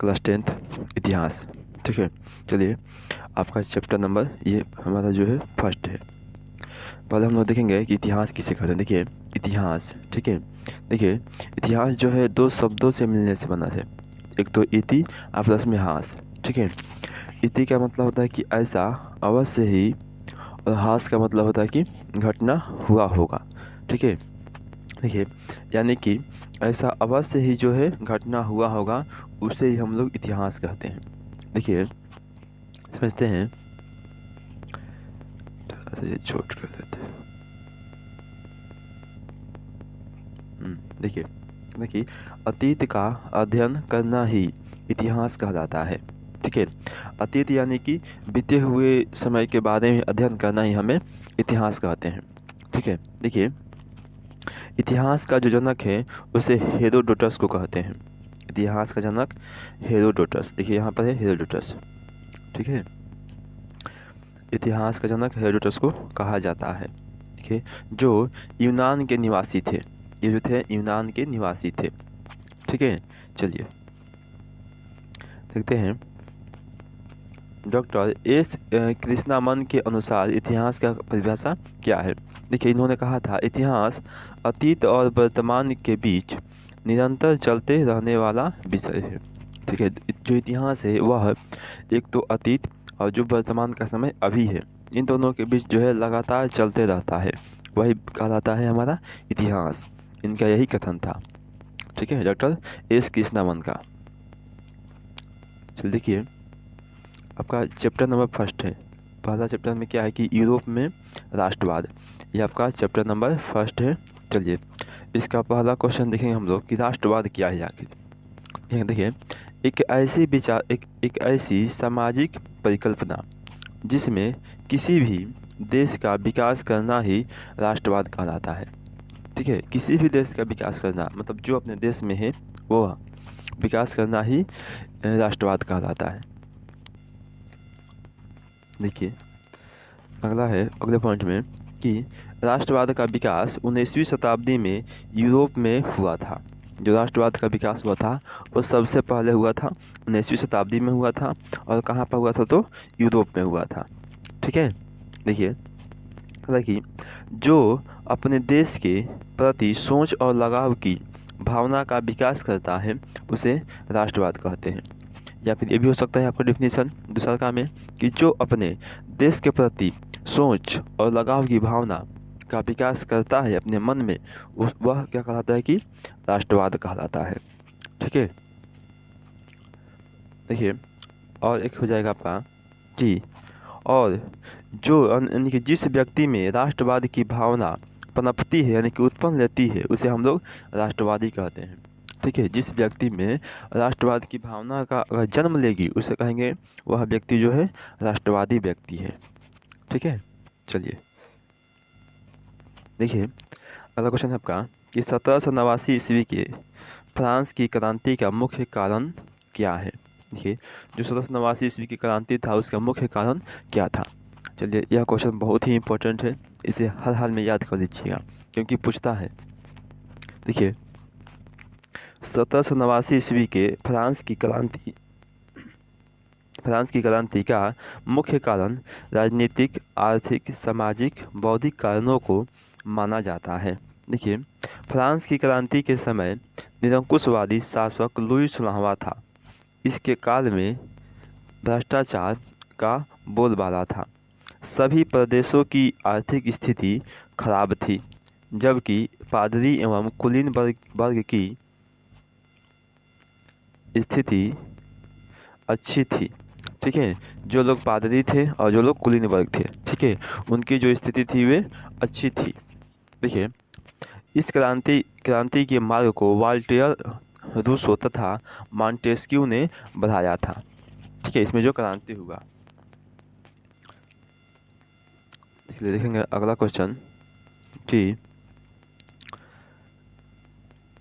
Class 10th इतिहास। ठीक है, चलिए आपका चैप्टर नंबर ये हमारा जो है फर्स्ट है। पहले हम लोग देखेंगे कि इतिहास किसे कहते हैं। देखिए इतिहास, ठीक है, देखिए इतिहास जो है दो शब्दों से मिलने से बना है। एक तो इति और प्लस में हास। ठीक है, इति का मतलब होता है कि ऐसा अवश्य ही, और हास का मतलब होता है कि घटना हुआ होगा। ठीक है, देखिए यानी कि ऐसा अवश्य ही जो है घटना हुआ होगा, उसे ही हम लोग इतिहास कहते हैं। देखिए समझते हैं, थोड़ा सा ये छोट कर देते हैं। देखिए देखिए अतीत का अध्ययन करना ही इतिहास कहलाता है। ठीक है, अतीत यानी कि बीते हुए समय के बारे में अध्ययन करना ही हमें इतिहास कहते हैं। ठीक है, देखिए इतिहास का जो जनक है उसे हेरोडोटस को कहते हैं। इतिहास का जनक हेरोडोटस, देखिए यहाँ पर है हेरोडोटस। ठीक है, इतिहास का जनक हेरोडोटस को कहा जाता है। ठीक है, जो यूनान के निवासी थे। ये जो थे यूनान के निवासी थे। ठीक है, चलिए देखते हैं डॉक्टर एस कृष्णामन के अनुसार इतिहास का परिभाषा क्या है। देखिए इन्होंने कहा था इतिहास अतीत और वर्तमान के बीच निरंतर चलते रहने वाला विषय है। ठीक है, जो इतिहास है वह एक तो अतीत और जो वर्तमान का समय अभी है, इन दोनों के बीच जो है लगातार चलते रहता है, वही कहलाता है हमारा इतिहास। इनका यही कथन था। ठीक है, डॉक्टर एस कृष्णामन का। चलिए देखिए आपका चैप्टर नंबर फर्स्ट है। पहला चैप्टर में क्या है कि यूरोप में राष्ट्रवाद, ये आपका चैप्टर नंबर फर्स्ट है। चलिए इसका पहला क्वेश्चन देखेंगे हम लोग कि राष्ट्रवाद क्या है आखिर। देखिए एक ऐसी विचार एक ऐसी सामाजिक परिकल्पना जिसमें किसी भी देश का विकास करना ही राष्ट्रवाद कहलाता है। ठीक है, किसी भी देश का विकास करना मतलब जो अपने देश में है वो विकास करना ही राष्ट्रवाद कहलाता है। देखिए अगला है, अगले पॉइंट में कि राष्ट्रवाद का विकास 19वीं शताब्दी में यूरोप में हुआ था। जो राष्ट्रवाद का विकास हुआ था वो सबसे पहले हुआ था 19वीं शताब्दी में हुआ था। और कहाँ पर हुआ था तो यूरोप में हुआ था। ठीक है, देखिए हालांकि जो अपने देश के प्रति सोच और लगाव की भावना का विकास करता है उसे राष्ट्रवाद कहते हैं। या फिर ये भी हो सकता है आपका डेफिनेशन दूसरा का में कि जो अपने देश के प्रति सोच और लगाव की भावना का विकास करता है अपने मन में, वह क्या कहलाता है कि राष्ट्रवाद कहलाता है। ठीक है, देखिए और एक हो जाएगा आपका कि और जो यानी कि जिस व्यक्ति में राष्ट्रवाद की भावना पनपती है यानी कि उत्पन्न लेती है उसे हम लोग राष्ट्रवादी कहते हैं। ठीक है, जिस व्यक्ति में राष्ट्रवाद की भावना का अगर जन्म लेगी उसे कहेंगे वह व्यक्ति जो है राष्ट्रवादी व्यक्ति है। ठीक है, चलिए देखिए अगला क्वेश्चन है आपका कि 1789 ईस्वी के फ्रांस की क्रांति का मुख्य कारण क्या है। देखिए जो 1789 ईस्वी की क्रांति था उसका मुख्य कारण क्या था। चलिए यह क्वेश्चन बहुत ही इंपॉर्टेंट है, इसे हर हाल में याद कर लीजिएगा क्योंकि पूछता है। देखिए 1789 ईस्वी के फ्रांस की क्रांति का मुख्य कारण राजनीतिक, आर्थिक, सामाजिक, बौद्धिक कारणों को माना जाता है। देखिए फ्रांस की क्रांति के समय निरंकुशवादी शासक लुई 16वां था। इसके काल में भ्रष्टाचार का बोलबाला था। सभी प्रदेशों की आर्थिक स्थिति खराब थी, जबकि पादरी एवं कुलीन वर्ग की स्थिति अच्छी थी। ठीक है, जो लोग पादरी थे और जो लोग कुलीन वर्ग थे, ठीक है, उनकी जो स्थिति थी वे अच्छी थी। देखिए इस क्रांति के मार्ग को वाल्टेयर, रूसो तथा मॉन्टेस्क्यू ने बढ़ाया था। ठीक है, इसमें जो क्रांति हुआ। इसलिए देखेंगे अगला क्वेश्चन कि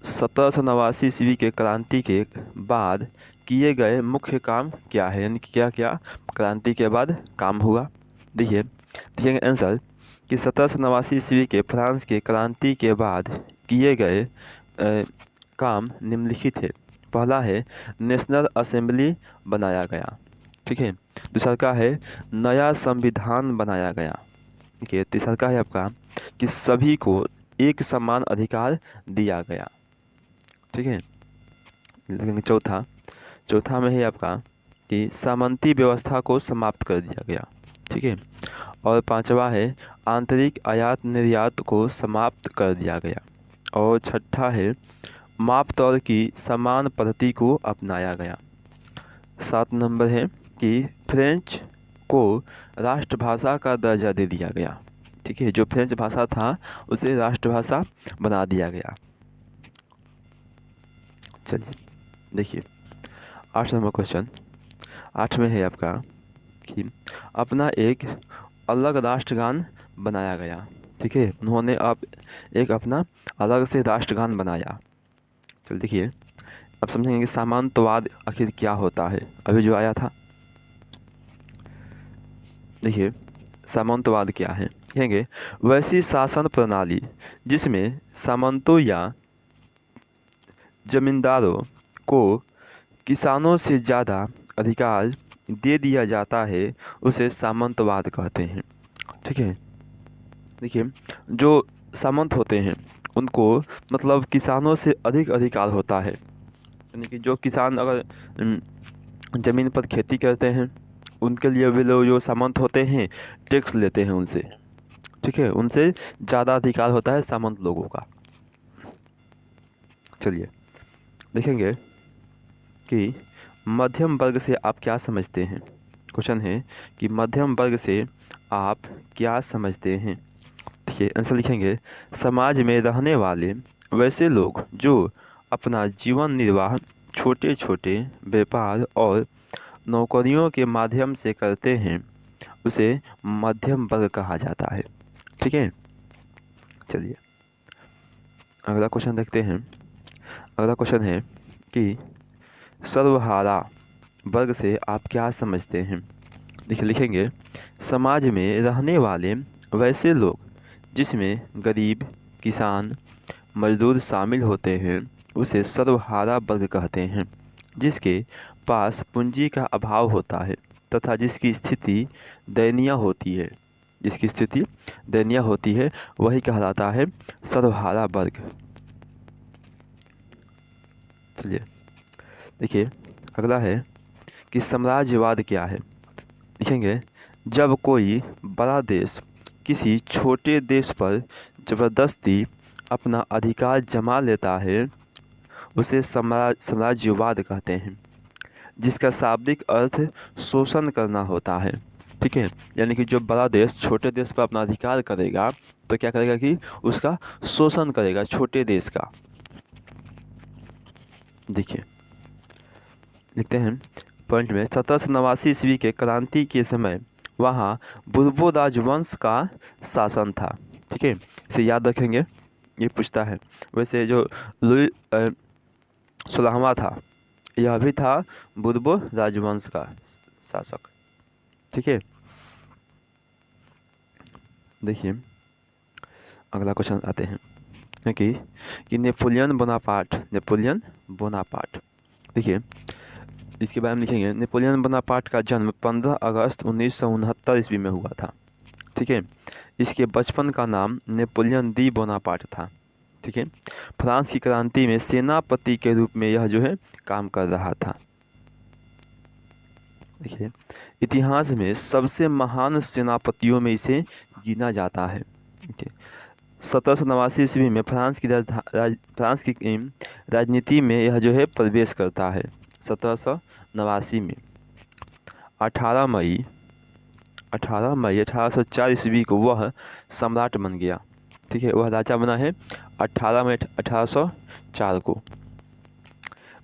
1789 ईस्वी के क्रांति के बाद किए गए मुख्य काम क्या है, यानी कि क्या क्या क्रांति के बाद काम हुआ। देखिए देखेंगे आंसर कि 1789 ईस्वी के फ्रांस के क्रांति के बाद किए गए काम निम्नलिखित है। पहला है नेशनल असेंबली बनाया गया, ठीक है। दूसरा का है नया संविधान बनाया गया, ठीक है। तीसरा का है आपका कि सभी को एक समान अधिकार दिया गया, ठीक है। लेकिन चौथा में है आपका कि सामंती व्यवस्था को समाप्त कर दिया गया, ठीक है। और पांचवा है आंतरिक आयात निर्यात को समाप्त कर दिया गया। और छठा है माप तौल की समान पद्धति को अपनाया गया। 7 नंबर है कि फ्रेंच को राष्ट्रभाषा का दर्जा दे दिया गया, ठीक है। जो फ्रेंच भाषा था उसे राष्ट्रभाषा बना दिया गया। चलिए देखिए 8 नंबर क्वेश्चन। 8 में है आपका कि अपना एक अलग राष्ट्रगान बनाया गया, ठीक है। उन्होंने अब एक अपना अलग से राष्ट्रगान बनाया। चल देखिए अब समझेंगे कि सामंतवाद आखिर क्या होता है, अभी जो आया था। देखिए सामंतवाद क्या है, कहेंगे वैसी शासन प्रणाली जिसमें सामंतों या जमींदारों को किसानों से ज़्यादा अधिकार दे दिया जाता है उसे सामंतवाद कहते हैं, ठीक है। देखिए जो सामंत होते हैं उनको मतलब किसानों से अधिक अधिकार होता है, यानी कि जो किसान अगर ज़मीन पर खेती करते हैं उनके लिए वे लोग जो सामंत होते हैं टैक्स लेते हैं उनसे, ठीक है। उनसे ज़्यादा अधिकार होता है सामंत लोगों का। चलिए देखेंगे कि मध्यम वर्ग से आप क्या समझते हैं। क्वेश्चन है कि मध्यम वर्ग से आप क्या समझते हैं। देखिए आंसर लिखेंगे समाज में रहने वाले वैसे लोग जो अपना जीवन निर्वाह छोटे छोटे व्यापार और नौकरियों के माध्यम से करते हैं उसे मध्यम वर्ग कहा जाता है, ठीक है। चलिए अगला क्वेश्चन देखते हैं। अगला क्वेश्चन है कि सर्वहारा वर्ग से आप क्या समझते हैं। देखिए लिखेंगे समाज में रहने वाले वैसे लोग जिसमें गरीब किसान मजदूर शामिल होते हैं उसे सर्वहारा वर्ग कहते हैं। जिसके पास पूंजी का अभाव होता है तथा जिसकी स्थिति दयनीय होती है, जिसकी स्थिति दयनीय होती है वही कहलाता है सर्वहारा वर्ग। चलिए देखिए अगला है कि साम्राज्यवाद क्या है। लिखेंगे जब कोई बड़ा देश किसी छोटे देश पर ज़बरदस्ती अपना अधिकार जमा लेता है उसे साम्राज्यवाद कहते हैं, जिसका शाब्दिक अर्थ शोषण करना होता है, ठीक है। यानी कि जो बड़ा देश छोटे देश पर अपना अधिकार करेगा तो क्या करेगा कि उसका शोषण करेगा छोटे देश का। देखिए लिखते हैं पॉइंट में 1789 ईस्वी के क्रांति के समय वहाँ बुर्बो राजवंश का शासन था, ठीक है। इसे याद रखेंगे, ये पूछता है। वैसे जो लुई 16वां था यह भी था बुर्बो राजवंश का शासक, ठीक है। देखिए अगला क्वेश्चन आते हैं कि नेपोलियन बोनापार्ट। देखिए इसके बारे में लिखेंगे नेपोलियन बोनापार्ट का जन्म 15 अगस्त 1969 ईस्वी में हुआ था, ठीक है। इसके बचपन का नाम नेपोलियन दी बोनापार्ट था, ठीक है। फ्रांस की क्रांति में सेनापति के रूप में यह जो है काम कर रहा था। देखिए इतिहास में सबसे महान सेनापतियों में इसे गिना जाता है, ठीक है। 1789 ईस्वी में फ्रांस की राजनीति में यह जो है प्रवेश करता है। 1789 में 18 मई 1804 ईस्वी को वह सम्राट बन गया, ठीक है। वह राजा बना है 18 मई 1804 को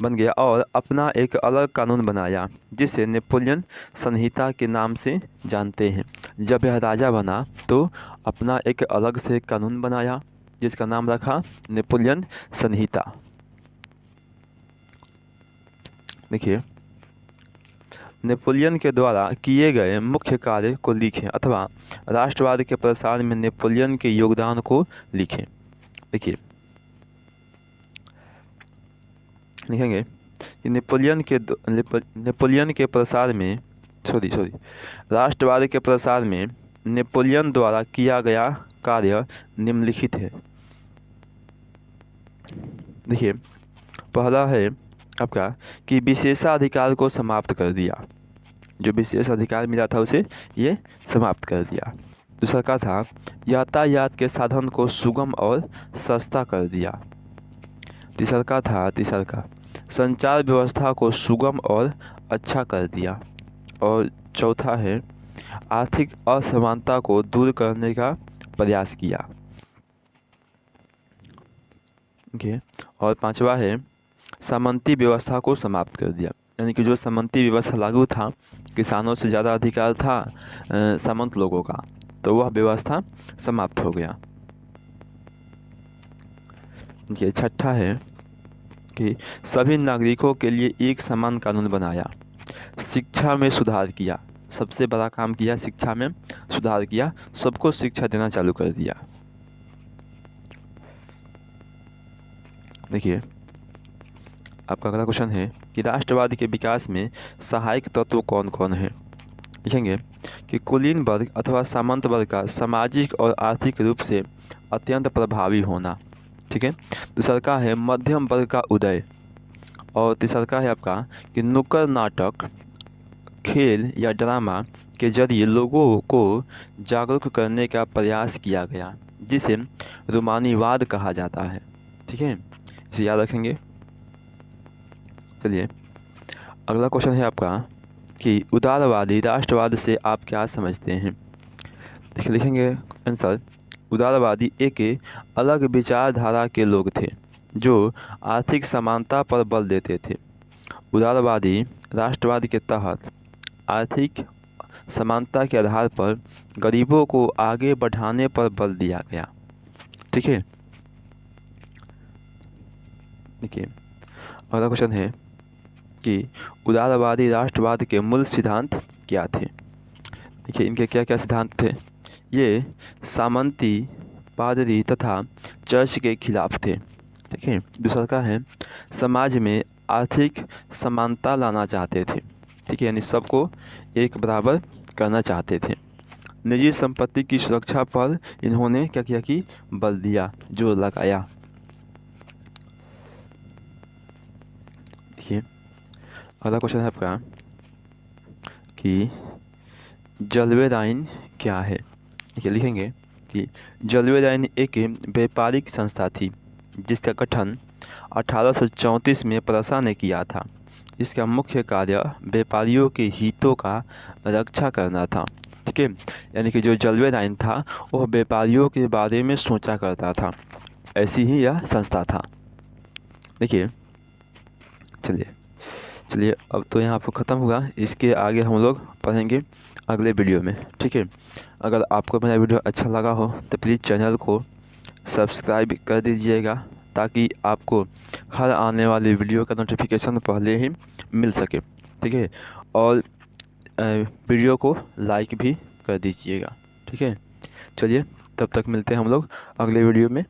बन गया और अपना एक अलग कानून बनाया जिसे नेपोलियन संहिता के नाम से जानते हैं। जब यह राजा बना तो अपना एक अलग से कानून बनाया जिसका नाम रखा नेपोलियन संहिता। देखिए नेपोलियन के द्वारा किए गए मुख्य कार्य को लिखें अथवा राष्ट्रवाद के प्रसार में नेपोलियन के योगदान को लिखें। देखिए लिखेंगे कि नेपोलियन के प्रसार में राष्ट्रवाद के प्रसार में नेपोलियन द्वारा किया गया कार्य निम्नलिखित है। देखिए, पहला है आपका कि विशेषाधिकार को समाप्त कर दिया, जो विशेष अधिकार मिला था उसे ये समाप्त कर दिया। दूसरा का था यातायात के साधन को सुगम और सस्ता कर दिया। तीसरा का संचार व्यवस्था को सुगम और अच्छा कर दिया। और चौथा है आर्थिक असमानता को दूर करने का प्रयास किया। ओके, और पांचवा है सामंती व्यवस्था को समाप्त कर दिया, यानी कि जो सामंती व्यवस्था लागू था, किसानों से ज़्यादा अधिकार था सामंत लोगों का, तो वह व्यवस्था समाप्त हो गया। ये छठा है कि सभी नागरिकों के लिए एक समान कानून बनाया। शिक्षा में सुधार किया, सबसे बड़ा काम किया, शिक्षा में सुधार किया, सबको शिक्षा देना चालू कर दिया। देखिए, आपका अगला क्वेश्चन है कि राष्ट्रवाद के विकास में सहायक तत्व कौन कौन है। लिखेंगे कि कुलीन वर्ग अथवा सामंत वर्ग का सामाजिक और आर्थिक रूप से अत्यंत प्रभावी होना। ठीक है, दूसरा का है मध्यम वर्ग का उदय। और तीसरा का है आपका कि नुक्कड़ नाटक, खेल या ड्रामा के जरिए लोगों को जागरूक करने का प्रयास किया गया, जिसे रूमानीवाद कहा जाता है। ठीक है, इसे याद रखेंगे। चलिए, अगला क्वेश्चन है आपका कि उदारवादी राष्ट्रवाद से आप क्या समझते हैं। देखिए, लिखेंगे आंसर, उदारवादी एक अलग विचारधारा के लोग थे जो आर्थिक समानता पर बल देते थे। उदारवादी राष्ट्रवाद के तहत आर्थिक समानता के आधार पर गरीबों को आगे बढ़ाने पर बल दिया गया। ठीक है, देखिए, अगला क्वेश्चन है कि उदारवादी राष्ट्रवाद के मूल सिद्धांत क्या थे। देखिए, इनके क्या क्या सिद्धांत थे। ये सामंती, पादरी तथा चर्च के खिलाफ थे। ठीक है, दूसरा का है समाज में आर्थिक समानता लाना चाहते थे। ठीक है, यानी सबको एक बराबर करना चाहते थे। निजी संपत्ति की सुरक्षा पर इन्होंने क्या किया कि बल दिया, जोर लगाया। देखिए, अगला क्वेश्चन है आपका कि जलवेदाइन क्या है। देखिए, लिखेंगे कि जलवेदाइन एक व्यापारिक संस्था थी जिसका गठन 1834 में प्रसा ने किया था। इसका मुख्य कार्य व्यापारियों के हितों का रक्षा करना था। ठीक है, यानी कि जो जलवेदाइन था वह व्यापारियों के बारे में सोचा करता था, ऐसी ही यह संस्था था। देखिए, चलिए अब तो यहाँ पर ख़त्म हुआ, इसके आगे हम लोग पढ़ेंगे अगले वीडियो में। ठीक है, अगर आपको मेरा वीडियो अच्छा लगा हो तो प्लीज़ चैनल को सब्सक्राइब कर दीजिएगा, ताकि आपको हर आने वाली वीडियो का नोटिफिकेशन पहले ही मिल सके। ठीक है, और वीडियो को लाइक भी कर दीजिएगा। ठीक है, चलिए तब तक मिलते हैं हम लोग अगले वीडियो में।